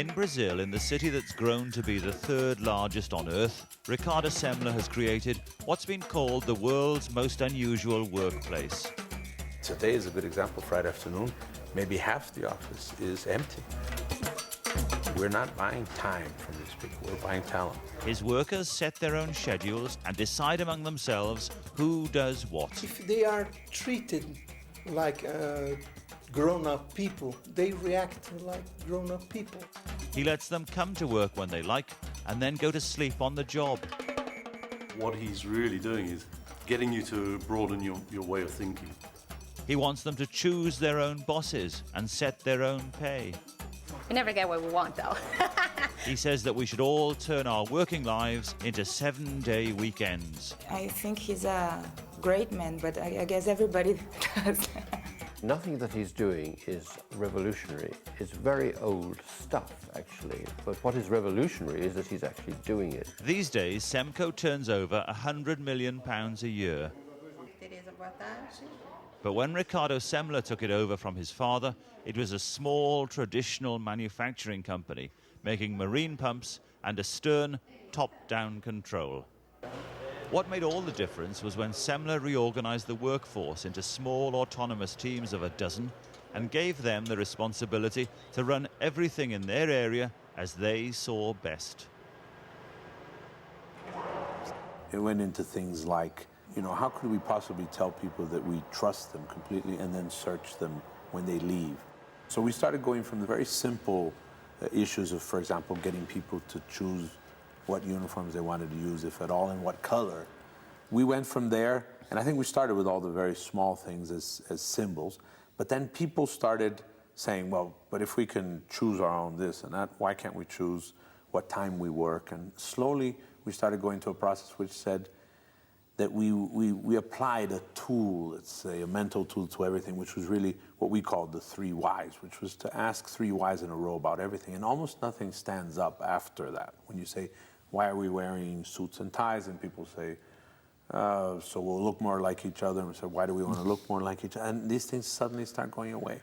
In Brazil, in the city that's grown to be the third largest on Earth, Ricardo Semler has created what's been called the world's most unusual workplace. Today is a good example. Friday afternoon, maybe half the office is empty. We're not buying time from these people, we're buying talent. His workers set their own schedules and decide among themselves who does what. If they are treated like grown-up people, they react like grown-up people. He lets them come to work when they like and then go to sleep on the job. What he's really doing is getting you to broaden your way of thinking. He wants them to choose their own bosses and set their own pay. We never get what we want, though. He says that we should all turn our working lives into 7-day weekends. I think he's a great man, but I guess everybody does. Nothing that he's doing is revolutionary. It's very old stuff, actually. But what is revolutionary is that he's actually doing it. These days, Semco turns over £100 million a year. But when Ricardo Semler took it over from his father, it was a small, traditional manufacturing company, making marine pumps and a stern, top-down control. What made all the difference was when Semler reorganized the workforce into small, autonomous teams of a dozen and gave them the responsibility to run everything in their area as they saw best. It went into things like, how could we possibly tell people that we trust them completely and then search them when they leave? So we started going from the very simple issues of, for example, getting people to choose what uniforms they wanted to use, if at all, and what color. We went from there, and I think we started with all the very small things as symbols, but then people started saying, well, but if we can choose our own this and that, why can't we choose what time we work? And slowly we started going to a process which said that we applied a tool, let's say, a mental tool to everything, which was really what we called the 3 whys, which was to ask 3 whys in a row about everything, and almost nothing stands up after that. When you say, why are we wearing suits and ties? And people say, so we'll look more like each other. And we say, why do we want to look more like each other? And these things suddenly start going away.